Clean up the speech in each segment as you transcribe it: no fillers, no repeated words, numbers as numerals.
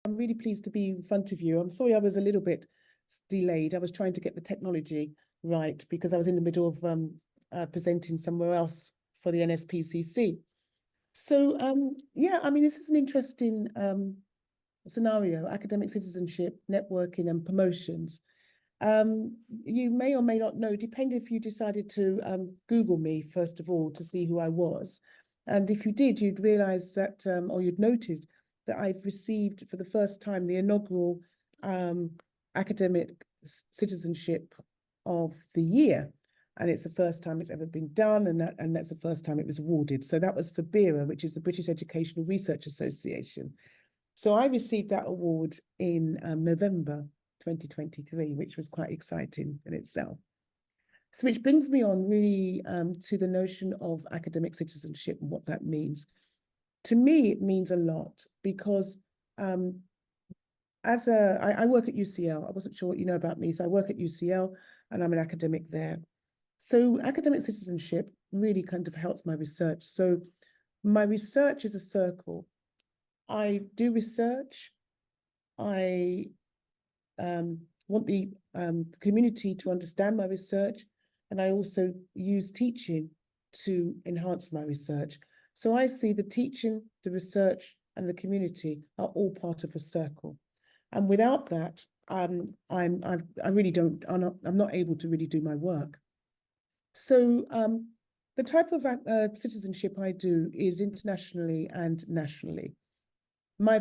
I'm really pleased to be in front of you. I'm sorry I was a little bit delayed. I was trying to get the technology right because I was in the middle of presenting somewhere else for the NSPCC. So yeah, I mean, this is an interesting scenario: academic citizenship, networking, and promotions. You may or may not know, depending if you decided to Google me first of all to see who I was, and if you did, you'd realize that, or you'd noticed that I've received for the first time the inaugural academic citizenship of the year. And it's the first time it's ever been done, and that's the first time it was awarded. So that was for BERA, which is the British Educational Research Association. So I received that award in November 2023, which was quite exciting in itself. So which brings me on really to the notion of academic citizenship and what that means. To me, it means a lot because I work at UCL. I wasn't sure what you know about me. So I work at UCL and I'm an academic there. So academic citizenship really kind of helps my research. So my research is a circle. I do research. I want the community to understand my research, and I also use teaching to enhance my research. So I see the teaching, the research, and the community are all part of a circle. And without that, I'm not able to really do my work. So the type of citizenship I do is internationally and nationally. My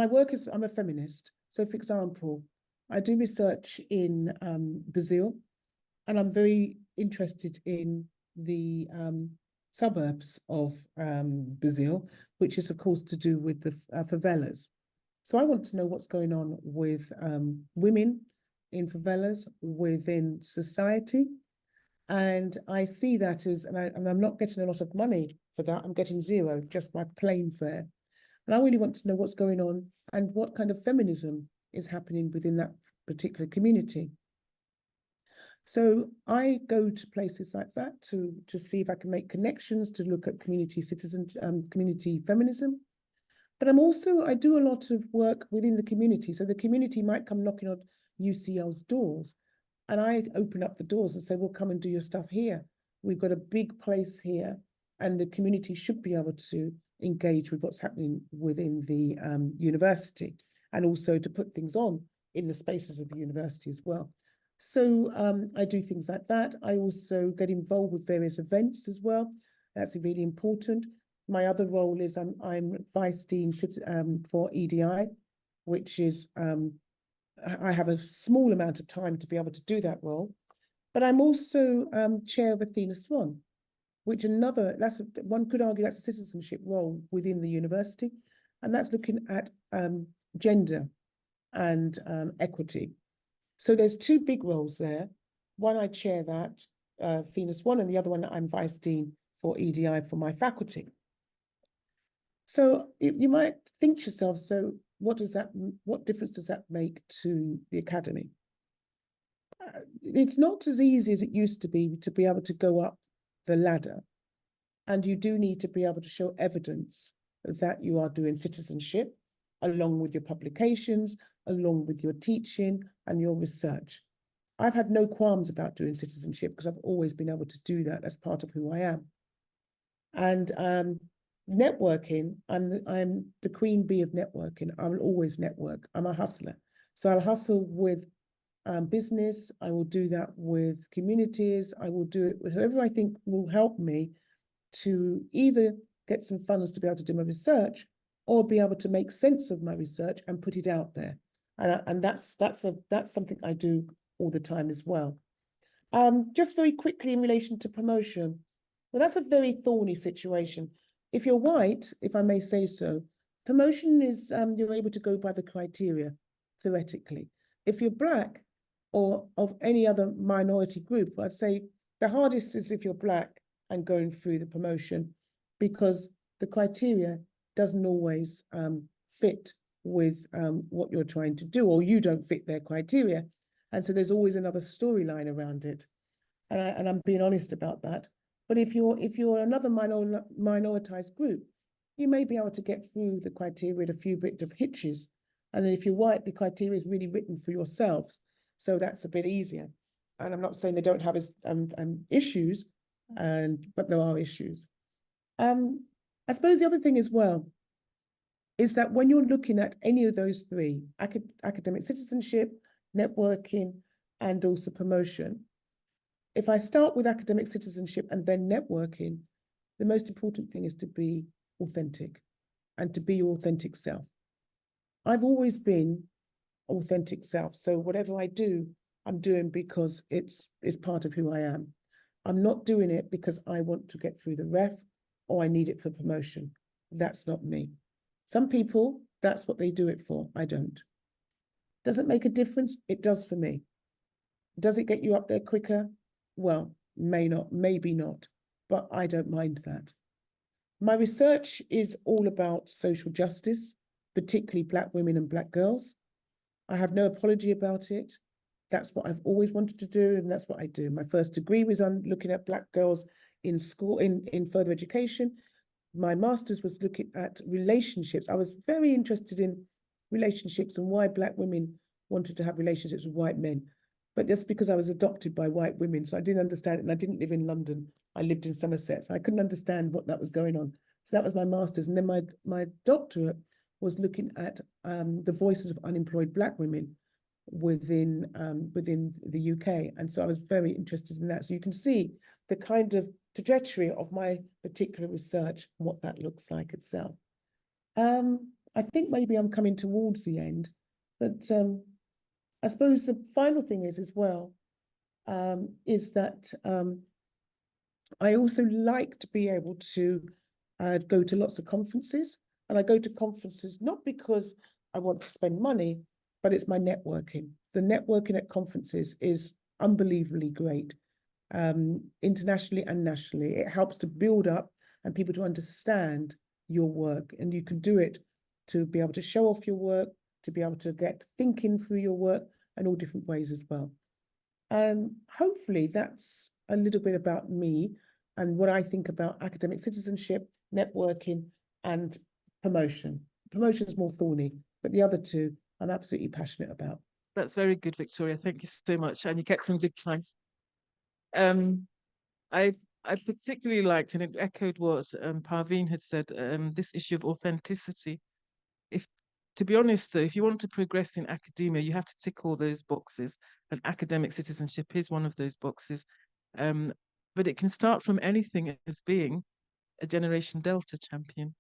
work is, I'm a feminist. So for example, I do research in Brazil, and I'm very interested in the suburbs of Brazil, which is of course to do with the favelas. So I want to know what's going on with women in favelas within society. And I see that as, and I'm not getting a lot of money for that. I'm getting zero, just my plane fare. And I really want to know what's going on and what kind of feminism is happening within that particular community. So I go to places like that to see if I can make connections, to look at community feminism. But I do a lot of work within the community. So the community might come knocking on UCL's doors, and I open up the doors and say, well, come and do your stuff here. We've got a big place here, and the community should be able to engage with what's happening within the university, and also to put things on in the spaces of the university as well. So I do things like that. I also get involved with various events as well. That's really important. My other role is I'm Vice Dean for EDI, which is, I have a small amount of time to be able to do that role. But I'm also chair of Athena Swan, which one could argue that's a citizenship role within the university. And that's looking at gender and equity. So there's two big roles there. One, I chair that, Athena Swan, and the other one, I'm Vice Dean for EDI for my faculty. So you might think to yourself, so what difference does that make to the academy? It's not as easy as it used to be able to go up the ladder. And you do need to be able to show evidence that you are doing citizenship, along with your publications, along with your teaching and your research. I've had no qualms about doing citizenship because I've always been able to do that as part of who I am. And networking, I'm the queen bee of networking. I will always network. I'm a hustler. So I'll hustle with business. I will do that with communities. I will do it with whoever I think will help me to either get some funds to be able to do my research or be able to make sense of my research and put it out there. And that's something I do all the time as well. Just very quickly in relation to promotion. Well, that's a very thorny situation. If you're white, if I may say so, promotion is, you're able to go by the criteria, theoretically. If you're Black or of any other minority group, I'd say the hardest is if you're Black and going through the promotion, because the criteria doesn't always fit with what you're trying to do, or you don't fit their criteria. And so there's always another storyline around it. And I'm being honest about that. But if you're another minoritized group, you may be able to get through the criteria with a few bits of hitches, And then if you're white, the criteria is really written for yourselves. So that's a bit easier. And I'm not saying they don't have issues, but there are issues. I suppose the other thing as well is that when you're looking at any of those three, academic citizenship, networking, and also promotion, if I start with academic citizenship and then networking, the most important thing is to be authentic and to be your authentic self. I've always been authentic self. So whatever I do, I'm doing because it's part of who I am. I'm not doing it because I want to get through the ref or I need it for promotion. That's not me. Some people, that's what they do it for. I don't. Does it make a difference? It does for me. Does it get you up there quicker? Well, may not, maybe not, but I don't mind that. My research is all about social justice, particularly Black women and Black girls. I have no apology about it. That's what I've always wanted to do, and that's what I do. My first degree was on looking at Black girls in school, in further education. My master's was looking at relationships. I was very interested in relationships and why Black women wanted to have relationships with white men. But that's because I was adopted by white women, so I didn't understand it, and I didn't live in London. I lived in Somerset, so I couldn't understand what that was going on. So that was my master's, and then my doctorate was looking at the voices of unemployed Black women within the UK, and so I was very interested in that. So you can see the kind of trajectory of my particular research and what that looks like itself. I think maybe I'm coming towards the end, but I suppose the final thing is as well, is that I also like to be able to go to lots of conferences, and I go to conferences not because I want to spend money, but it's my networking. The networking at conferences is unbelievably great, internationally and nationally. It helps to build up and people to understand your work, and you can do it to be able to show off your work, to be able to get thinking through your work in all different ways as well. Hopefully that's a little bit about me and what I think about academic citizenship, networking, and promotion. Promotion is more thorny, but the other two I'm absolutely passionate about. That's very good, Victoria. Thank you so much. And you kept some good times. I particularly liked, and it echoed what Parveen had said, this issue of authenticity. To be honest, though, if you want to progress in academia, you have to tick all those boxes, and academic citizenship is one of those boxes. But it can start from anything as being a Generation Delta champion.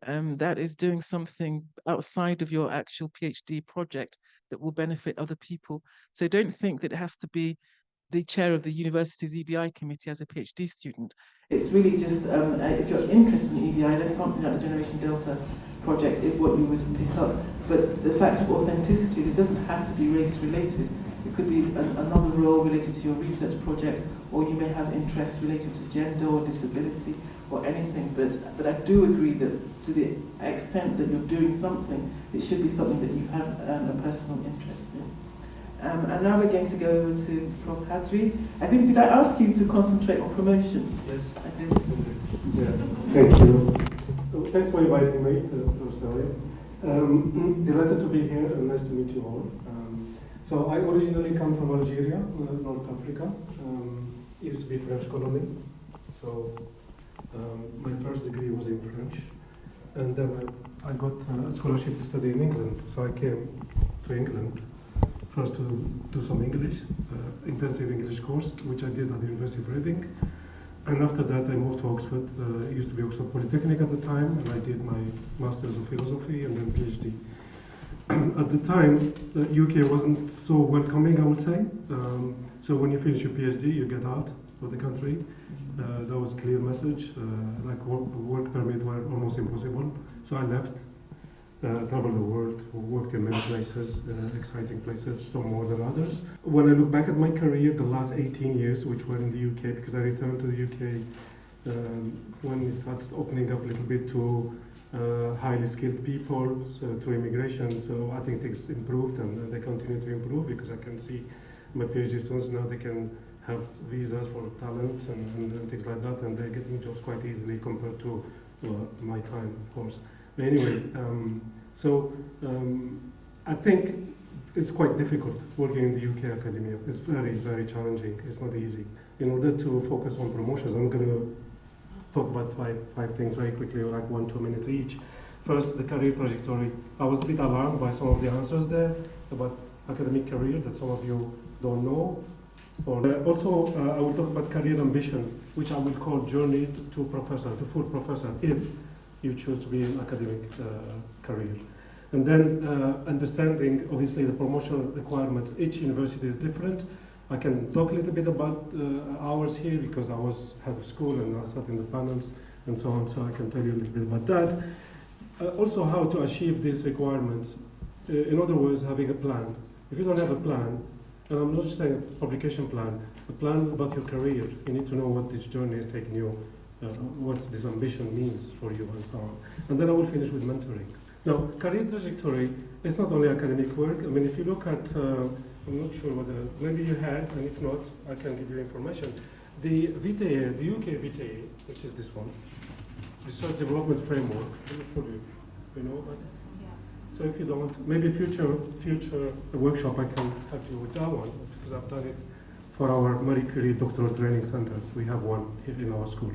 That is doing something outside of your actual PhD project that will benefit other people. So don't think that it has to be the chair of the university's EDI committee as a PhD student. It's really just, if you're interested in EDI, then something like the Generation Delta project is what you would pick up. But the fact of authenticity is it doesn't have to be race related. It could be another role related to your research project, or you may have interests related to gender or disability or anything. But I do agree that to the extent that you're doing something, it should be something that you have a personal interest in. And now we're going to go over to Prof. Hadjri. I think, did I ask you to concentrate on promotion? Yes. I did. Yeah, thank you. Thanks for inviting me, Professor. Delighted to be here and nice to meet you all. So I originally come from Algeria, North Africa. Used to be French colony. So my first degree was in French. And then I got a scholarship to study in England. So I came to England first to do some English, intensive English course, which I did at the University of Reading. And after that, I moved to Oxford. It used to be Oxford Polytechnic at the time, and I did my Masters of Philosophy and then PhD. At the time, the UK wasn't so welcoming, I would say. So when you finish your PhD, you get out of the country. That was a clear message. Like work permit were almost impossible. So I left, traveled the world, worked in many places, exciting places, some more than others. When I look back at my career, the last 18 years, which were in the UK, because I returned to the UK when it starts opening up a little bit to highly skilled people, to immigration. So I think things improved and they continue to improve, because I can see my PhD students now, they can have visas for talent and things like that, and they're getting jobs quite easily compared to my time, of course. But anyway, I think it's quite difficult working in the UK academia. It's very, very challenging. It's not easy. In order to focus on promotions, I'm going to talk about five things very quickly, like 1-2 minutes each. First, the career trajectory. I was a bit alarmed by some of the answers there about academic career that some of you don't know. Also, I will talk about career ambition, which I will call journey to professor, to full professor, if you choose to be in academic career. And then understanding, obviously, the promotional requirements. Each university is different. I can talk a little bit about ours here because I was head of school and I sat in the panels and so on, so I can tell you a little bit about that. Also, how to achieve these requirements. In other words, having a plan. If you don't have a plan, and I'm not just saying a publication plan, a plan about your career, you need to know what this journey is taking you, what this ambition means for you, and so on. And then I will finish with mentoring. Now, career trajectory is not only academic work. I mean, if you look at, I'm not sure whether, maybe you had, and if not, I can give you information. The VTA, the UK VTA, which is this one, Research Development Framework, I'm not sure you know about it. So if you don't, maybe future workshop I can help you with that one, because I've done it for our Marie Curie doctoral training centers. We have one here in our school.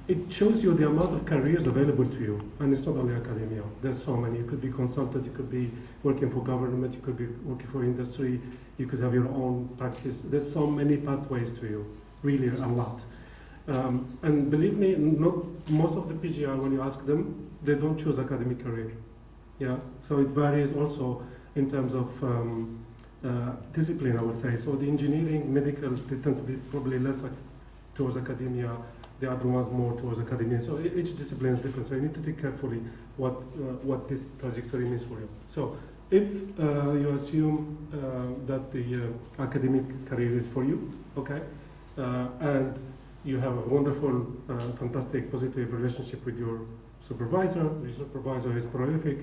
It shows you the amount of careers available to you, and it's not only academia. There's so many. You could be consultant, you could be working for government, you could be working for industry, you could have your own practice. There's so many pathways to you, really a lot. And believe me, not most of the PGR, when you ask them, they don't choose academic career. Yeah, so it varies also in terms of discipline, I would say. So the engineering, medical, they tend to be probably less towards academia, the other ones more towards academia. So each discipline is different. So you need to think carefully what this trajectory means for you. So if you assume that the academic career is for you, okay, and you have a wonderful, fantastic, positive relationship with your supervisor is prolific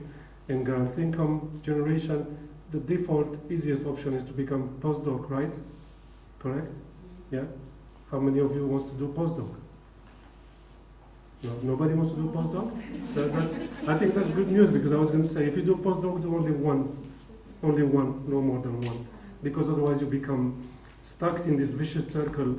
in grant income generation, the default easiest option is to become postdoc, right? Correct? Yeah? How many of you wants to do postdoc? No, nobody wants to do postdoc? So I think that's good news, because I was going to say, if you do postdoc, do only one, no more than one. Because otherwise you become stuck in this vicious circle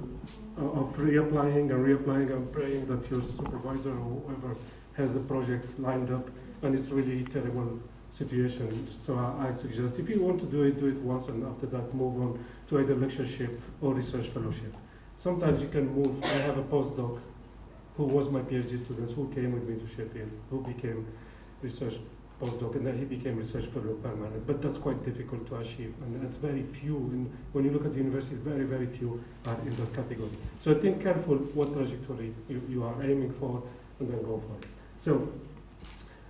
of reapplying and praying that your supervisor or whoever has a project lined up, and it's really a terrible situation. So I suggest, if you want to do it once, and after that move on to either lectureship or research fellowship. Sometimes you can move. I have a postdoc who was my PhD student, who came with me to Sheffield, who became research postdoc, and then he became research fellow permanent. But that's quite difficult to achieve, and it's very few. And when you look at the university, very, very few are in that category. So think careful what trajectory you are aiming for, and then go for it. So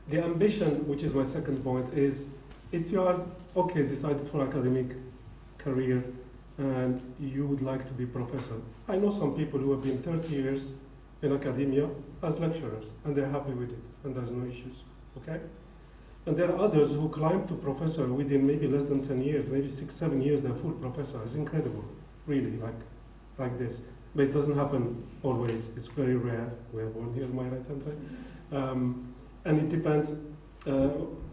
the ambition, which is my second point, is if you are, okay, decided for academic career and you would like to be professor. I know some people who have been 30 years in academia as lecturers, and they're happy with it, and there's no issues, okay? And there are others who climb to professor within maybe less than 10 years, maybe 6-7 years, they're full professor. It's incredible, really, like this. But it doesn't happen always. It's very rare. We have one here on my right-hand side. And it depends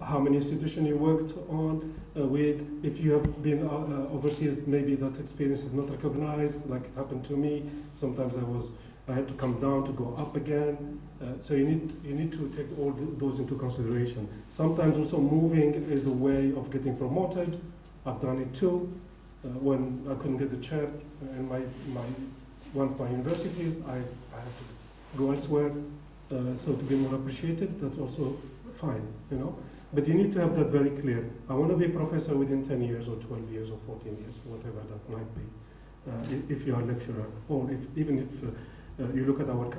how many institutions you worked on with. If you have been overseas, maybe that experience is not recognized, like it happened to me. Sometimes I had to come down to go up again. So you need to take all those into consideration. Sometimes also moving is a way of getting promoted. I've done it too. When I couldn't get the chair in one of my universities, I had to go elsewhere. So to be more appreciated, that's also fine, you know. But you need to have that very clear. I want to be a professor within 10 years or 12 years or 14 years, whatever that might be, if you are a lecturer, or even if you look at our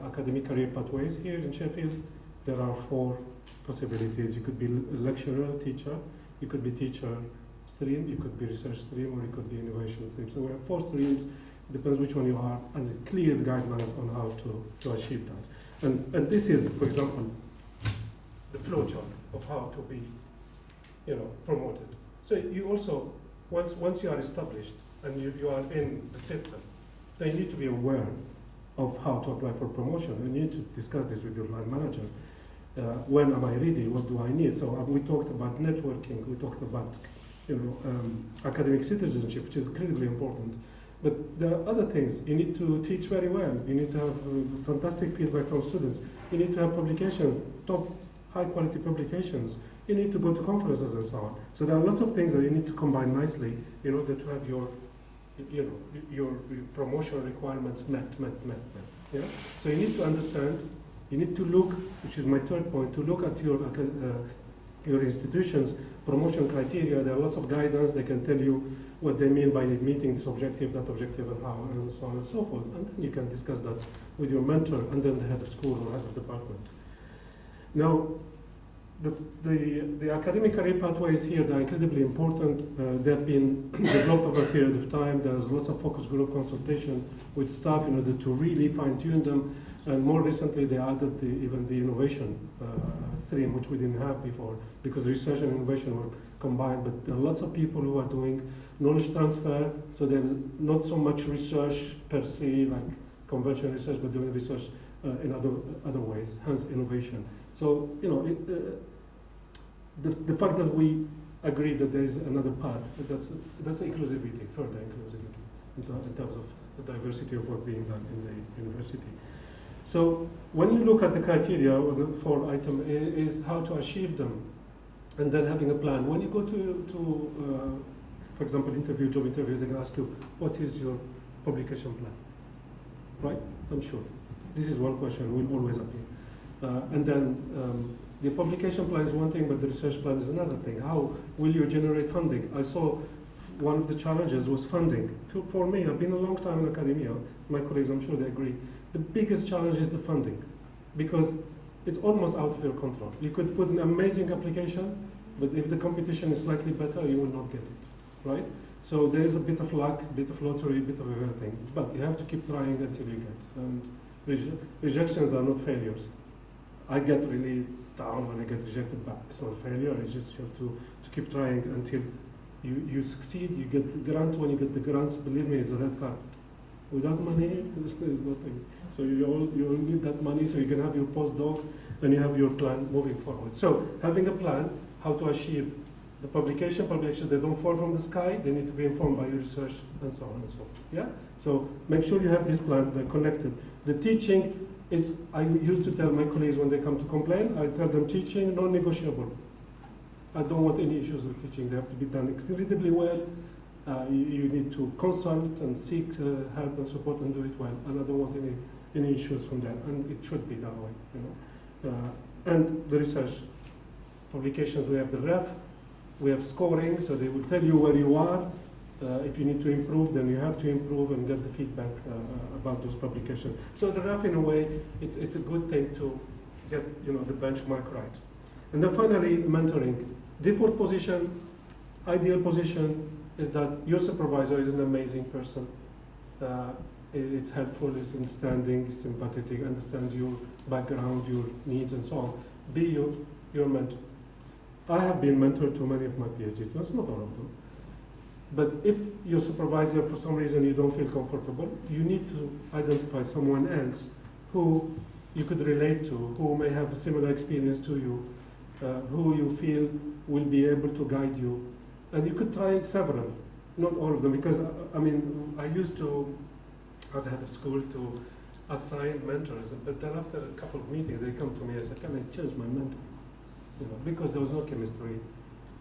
academic career pathways here in Sheffield, there are 4 possibilities. You could be a lecturer, teacher, you could be teacher stream, you could be research stream, or you could be innovation stream. So we have 4 streams, depends which one you are, and clear guidelines on how to achieve that. And this is, for example, the flow chart of how to be, promoted. So you also, once you are established and you are in the system, then you need to be aware of how to apply for promotion. And you need to discuss this with your line manager. when am I ready? What do I need? So we talked about networking. We talked about, academic citizenship, which is critically important. But there are other things. You need to teach very well. You need to have fantastic feedback from students. You need to have publication, top high-quality publications. You need to go to conferences and so on. So there are lots of things that you need to combine nicely in order to have your promotional requirements met. Yeah? So you need to understand. You need to look, which is my third point, to look at your institution's promotion criteria. There are lots of guidance. They can tell you what they mean by meeting this objective, that objective, and how, and so on and so forth. And then you can discuss that with your mentor and then the head of school or head of department. Now, the academic career pathways here, they're incredibly important. They've been developed over a period of time. There's lots of focus group consultation with staff in order to really fine-tune them. And more recently, they added even the innovation stream, which we didn't have before, because research and innovation were combined. But there are lots of people who are doing knowledge transfer, so they're not so much research per se, like conventional research, but doing research in other ways, hence innovation. So, the fact that we agree that there is another path, that's inclusivity, further inclusivity, in terms of the diversity of work being done in the university. So when you look at the criteria for item A is how to achieve them, and then having a plan. When you go to for example, job interviews, they can ask you, what is your publication plan? Right? I'm sure. This is one question, will always appear. And then the publication plan is one thing, but the research plan is another thing. How will you generate funding? I saw one of the challenges was funding. For me, I've been a long time in academia. My colleagues, I'm sure they agree. The biggest challenge is the funding, because it's almost out of your control. You could put an amazing application, but if the competition is slightly better, you will not get it, right? So there is a bit of luck, a bit of lottery, a bit of everything. But you have to keep trying until you get. And rejections are not failures. I get really down when I get rejected, but it's not a failure. It's just you have to keep trying until you succeed. You get the grant. When you get the grant, believe me, it's a red carpet. Without money, there's nothing. So you all need that money so you can have your postdoc and you have your plan moving forward. So having a plan, how to achieve the publications, they don't fall from the sky. They need to be informed by your research and so on and so forth. Yeah. So make sure you have this plan. They're connected. The teaching, I used to tell my colleagues when they come to complain, I tell them teaching non-negotiable. I don't want any issues with teaching. They have to be done incredibly well. You need to consult and seek help and support and do it well. And I don't want any issues from that. And it should be that way, And the research publications, we have the ref, we have scoring, so they will tell you where you are. If you need to improve, then you have to improve and get the feedback about those publications. So the ref, in a way, it's a good thing to get the benchmark right. And then finally, mentoring. Default position, ideal position, is that your supervisor is an amazing person. It's helpful, it's understanding, it's sympathetic, understands your background, your needs, and so on. Be your mentor. I have been mentored to many of my PhDs, that's not all of them. But if your supervisor, for some reason, you don't feel comfortable, you need to identify someone else who you could relate to, who may have a similar experience to you, who you feel will be able to guide you. And you could try several, not all of them, because I used to, as a head of school, to assign mentors, but then after a couple of meetings, they come to me and say, can I change my mentor? Because there was no chemistry,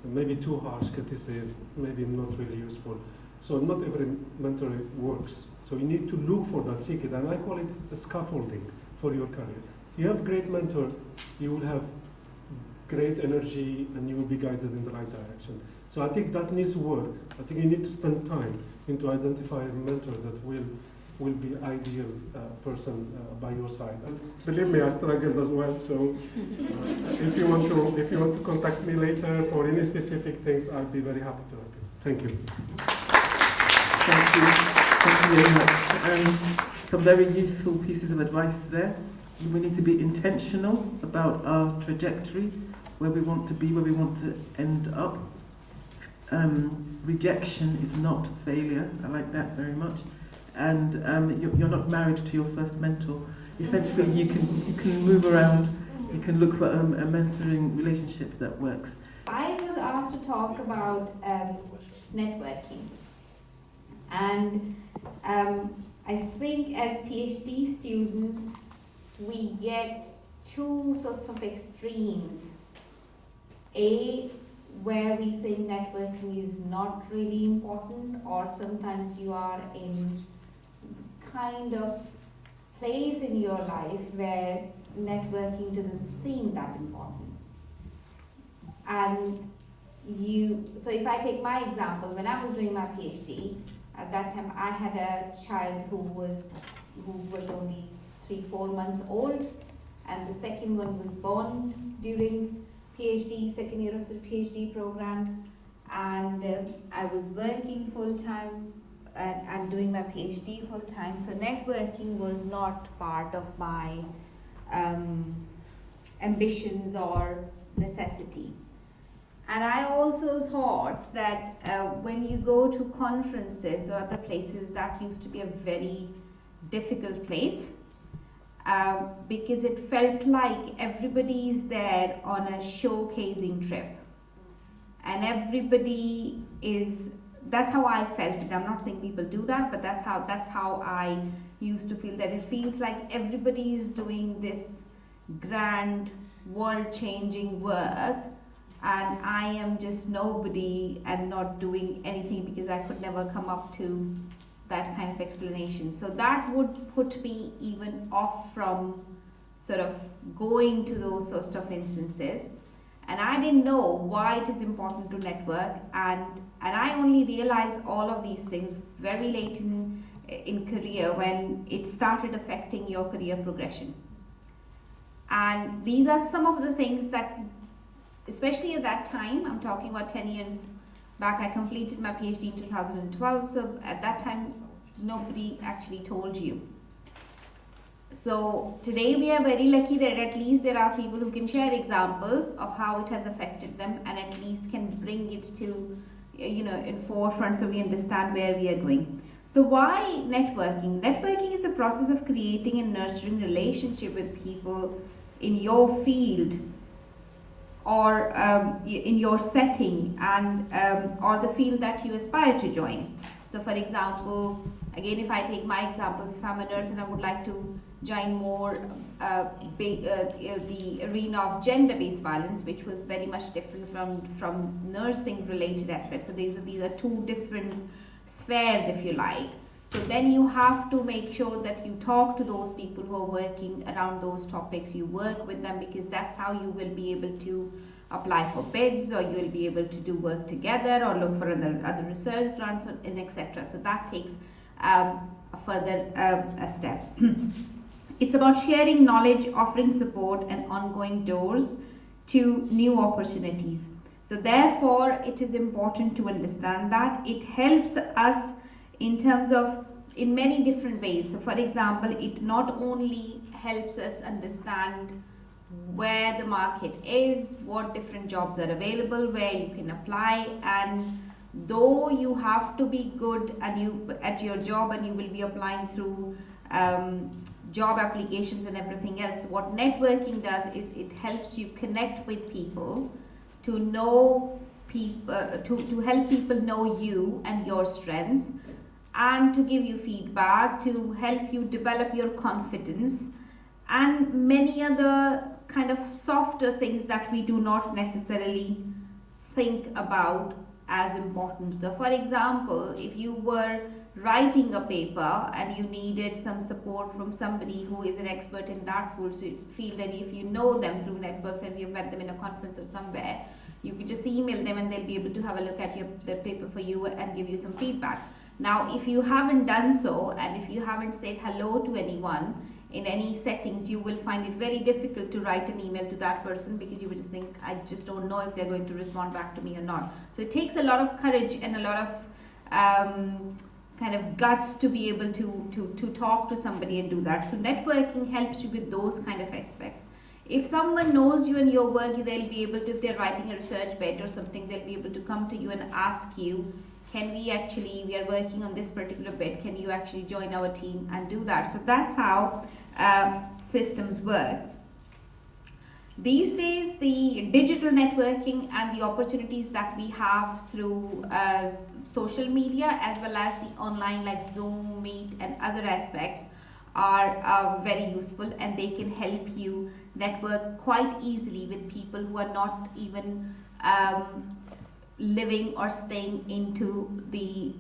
maybe too harsh criticism, maybe not really useful. So not every mentor works. So you need to look for that, seek it, and I call it a scaffolding for your career. You have great mentors, you will have great energy, and you will be guided in the right direction. So I think that needs work. I think you need to spend time into identify a mentor that will be ideal person by your side. And believe me, I struggled as well. So if you want to contact me later for any specific things, I'll be very happy to help you. Thank you. Thank you very much. Some very useful pieces of advice there. We need to be intentional about our trajectory, where we want to be, where we want to end up. Rejection is not failure. I like that very much. And you're not married to your first mentor. Essentially, you can move around You can look for a mentoring relationship that works. I was asked to talk about networking, and I think as PhD students we get two sorts of extremes. Where we think networking is not really important, or sometimes you are in kind of place in your life where networking doesn't seem that important. And so if I take my example, when I was doing my PhD, at that time I had a child who was only 3-4 months old, and the second one was born during PhD, second year of the PhD program, and I was working full time and doing my PhD full time. So networking was not part of my ambitions or necessity. And I also thought that when you go to conferences or other places, that used to be a very difficult place. Because it felt like everybody's there on a showcasing trip, and everybody is, that's how I felt it. I'm not saying people do that, but that's how I used to feel, that it feels like everybody is doing this grand world-changing work, and I am just nobody and not doing anything because I could never come up to that kind of explanation. So that would put me even off from sort of going to those sorts of instances. And I didn't know why it is important to network, and I only realized all of these things very late in career, when it started affecting your career progression. And these are some of the things that, especially at that time, I'm talking about 10 years back, I completed my PhD in 2012, so at that time nobody actually told you. So today we are very lucky that at least there are people who can share examples of how it has affected them, and at least can bring it to, in forefront, so we understand where we are going. So why networking? Networking is a process of creating and nurturing relationship with people in your field, or in your setting, and or the field that you aspire to join. So for example, again, if I take my examples, if I'm a nurse and I would like to join more the arena of gender-based violence, which was very much different from nursing-related aspects. So these are two different spheres, if you like. So then you have to make sure that you talk to those people who are working around those topics, you work with them, because that's how you will be able to apply for bids, or you will be able to do work together, or look for other research grants, and etc. So that takes a further a step. It's about sharing knowledge, offering support, and ongoing doors to new opportunities. So therefore, it is important to understand that it helps us in terms of, in many different ways. So for example, it not only helps us understand where the market is, what different jobs are available, where you can apply, and though you have to be good at your job, and you will be applying through job applications and everything else, what networking does is it helps you connect with people, to know people, to help people know you and your strengths, and to give you feedback, to help you develop your confidence, and many other kind of softer things that we do not necessarily think about as important. So for example, if you were writing a paper and you needed some support from somebody who is an expert in that field, and if you know them through networks and you've met them in a conference or somewhere, you could just email them and they'll be able to have a look at the paper for you and give you some feedback. Now, if you haven't done so, and if you haven't said hello to anyone in any settings, you will find it very difficult to write an email to that person, because you would just think, I just don't know if they're going to respond back to me or not. So it takes a lot of courage and a lot of kind of guts to be able to talk to somebody and do that. So networking helps you with those kind of aspects. If someone knows you and your work, they'll be able to, if they're writing a research bed or something, they'll be able to come to you and ask you, we are working on this particular bit, can you actually join our team and do that? So that's how systems work. These days, the digital networking and the opportunities that we have through social media as well as the online like Zoom, Meet and other aspects are very useful, and they can help you network quite easily with people who are not even living or staying into the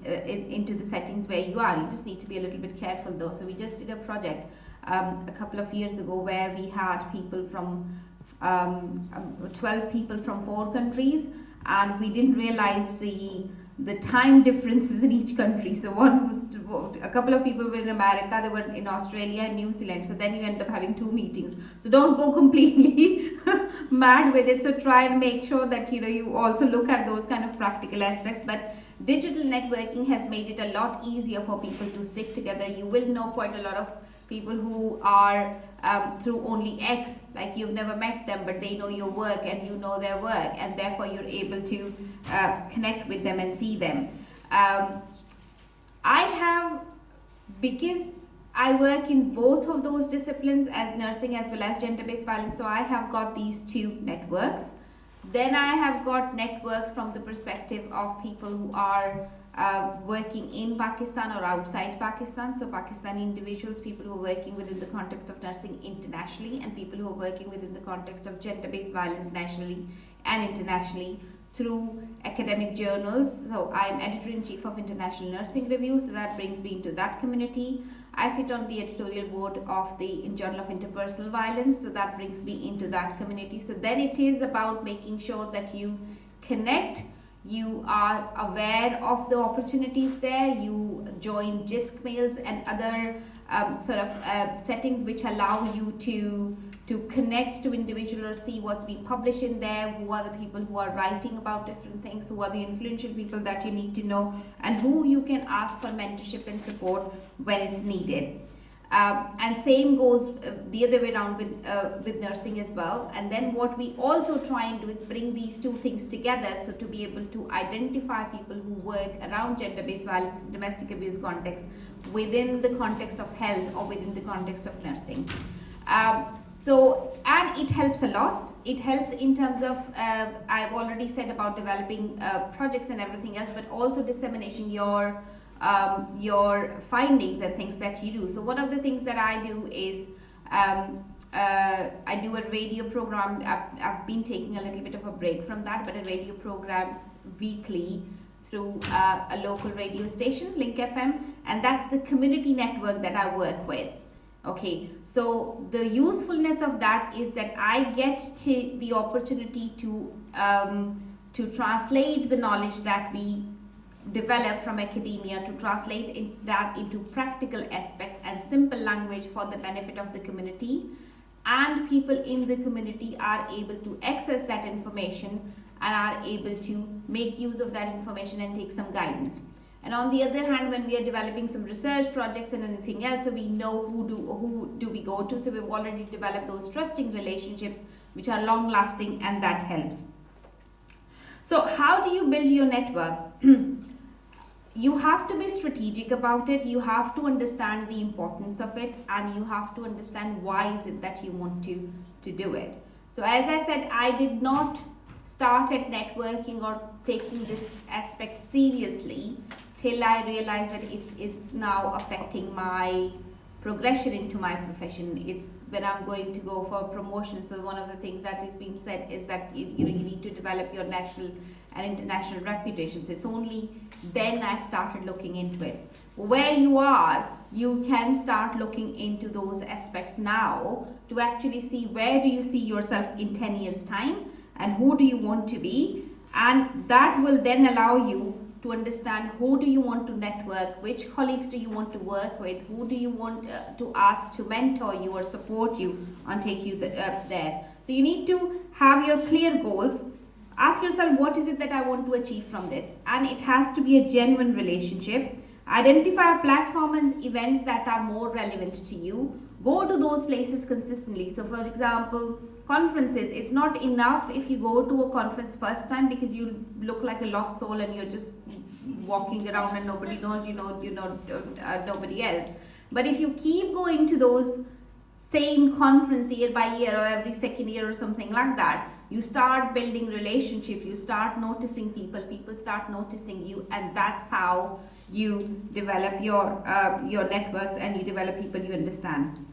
settings where you are. You just need to be a little bit careful though. So we just did a project a couple of years ago where we had people from 12 people from 4 countries, and we didn't realize the time differences in each country. So a couple of people were in America, they were in Australia and New Zealand, so then you end up having 2 meetings. So don't go completely mad with it. So try and make sure that you also look at those kind of practical aspects. But digital networking has made it a lot easier for people to stick together. You will know quite a lot of people who are through only X, like you've never met them, but they know your work and you know their work, and therefore you're able to connect with them and see them. Because I work in both of those disciplines as nursing as well as gender-based violence, so I have got these 2 networks. Then I have got networks from the perspective of people who are working in Pakistan or outside Pakistan. So Pakistani individuals, people who are working within the context of nursing internationally, and people who are working within the context of gender-based violence nationally and internationally through academic journals. So I'm editor-in-chief of International Nursing Review, so that brings me into that community. I sit on the editorial board of the Journal of Interpersonal Violence, so that brings me into that community. So then it is about making sure that you connect, you are aware of the opportunities there, you join JISC mails and other settings which allow you to connect to individuals or see what's being published in there, who are the people who are writing about different things, who are the influential people that you need to know, and who you can ask for mentorship and support when it's needed. And same goes the other way around with nursing as well. And then what we also try and do is bring these 2 things together, so to be able to identify people who work around gender-based violence and domestic abuse context within the context of health or within the context of nursing. And it helps a lot. It helps in terms of, I've already said about developing projects and everything else, but also disseminating your findings and things that you do. So one of the things that I do is I do a radio program. I've been taking a little bit of a break from that, but a radio program weekly through a local radio station, Link FM, and that's the community network that I work with. Okay, so the usefulness of that is that I get the opportunity to translate the knowledge that we develop from academia, to translate that into practical aspects and simple language for the benefit of the community, and people in the community are able to access that information and are able to make use of that information and take some guidance. And on the other hand, when we are developing some research projects and anything else, so we know who do we go to. So we've already developed those trusting relationships which are long lasting, and that helps. So how do you build your network? You have to be strategic about it. You have to understand the importance of it, and you have to understand why is it that you want to do it. So as I said, I did not start at networking or taking this aspect seriously till I realized that it's now affecting my progression into my profession. It's when I'm going to go for promotion. So one of the things that is being said is that you need to develop your national and international reputations. It's only then I started looking into it. Where you are, you can start looking into those aspects now to actually see where do you see yourself in 10 years time and who do you want to be, and that will then allow you to understand who do you want to network, which colleagues do you want to work with, who do you want to ask to mentor you or support you and take you there. So you need to have your clear goals. Ask yourself, what is it that I want to achieve from this? And it has to be a genuine relationship. Identify a platform and events that are more relevant to you. Go to those places consistently. So for example, conferences, it's not enough if you go to a conference first time because you look like a lost soul and you're just walking around and nobody knows, nobody else. But if you keep going to those same conference year by year or every second year or something like that. You start building relationships, you start noticing people, people start noticing you, and that's how you develop your networks and you develop people you understand.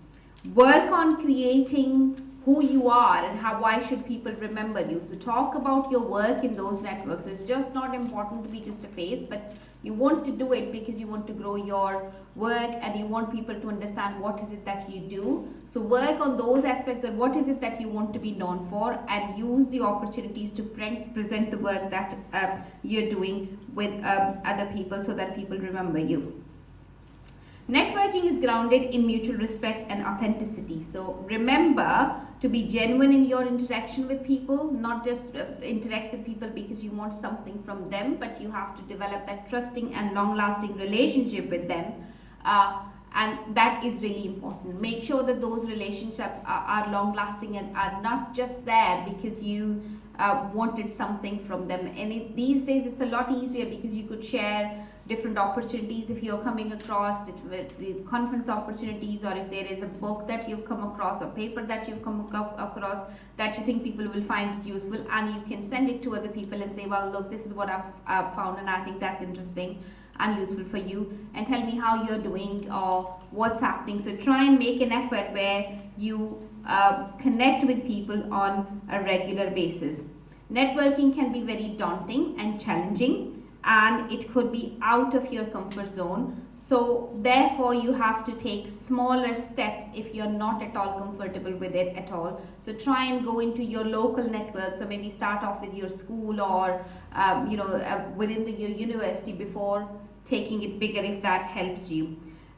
Work on creating who you are and why should people remember you. So talk about your work in those networks. It's just not important to be just a face, but you want to do it because you want to grow your work and you want people to understand what is it that you do. So work on those aspects of what is it that you want to be known for, and use the opportunities to present the work that you're doing with other people so that people remember you. Networking is grounded in mutual respect and authenticity. So remember to be genuine in your interaction with people, not just interact with people because you want something from them, but you have to develop that trusting and long-lasting relationship with them. And that is really important. Make sure that those relationships are long-lasting and are not just there because you wanted something from them. And these days it's a lot easier because you could share different opportunities if you're coming across it with the conference opportunities, or if there is a book that you've come across or paper that you've come across that you think people will find it useful, and you can send it to other people and say, well, look, this is what I've found and I think that's interesting and useful for you, and tell me how you're doing or what's happening. So try and make an effort where you connect with people on a regular basis. Networking can be very daunting and challenging, and it could be out of your comfort zone. So therefore you have to take smaller steps if you're not at all comfortable with it at all. So try and go into your local network. So maybe start off with your school or within your university before taking it bigger, if that helps you.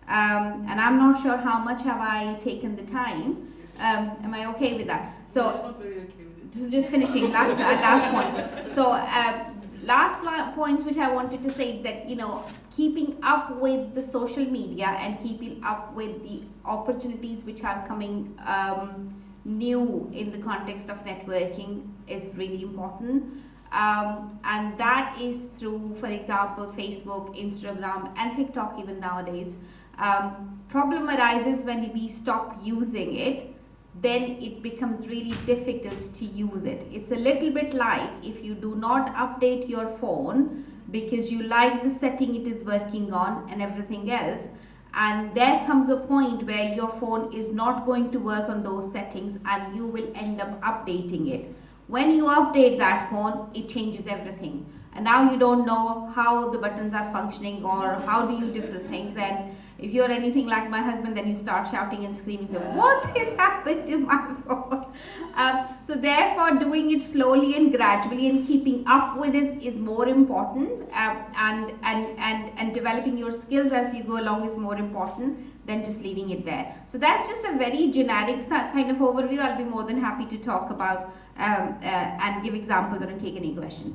And I'm not sure how much have I taken the time. Am I okay with that? So I'm not very okay with it. just finishing last point. So last points which I wanted to say, that keeping up with the social media and keeping up with the opportunities which are coming new in the context of networking is really important. And that is through, for example, Facebook, Instagram and TikTok even nowadays. Problem arises when we stop using it, then it becomes really difficult to use it. It's a little bit like if you do not update your phone because you like the setting it is working on and everything else, and there comes a point where your phone is not going to work on those settings and you will end up updating it. When you update that phone, it changes everything, and now you don't know how the buttons are functioning or how do you different things. And if you're anything like my husband, then you start shouting and screaming, so what has happened to my phone? So therefore doing it slowly and gradually and keeping up with it is more important, and developing your skills as you go along is more important than just leaving it there. So that's just a very generic kind of overview. I'll be more than happy to talk about and give examples or take any questions.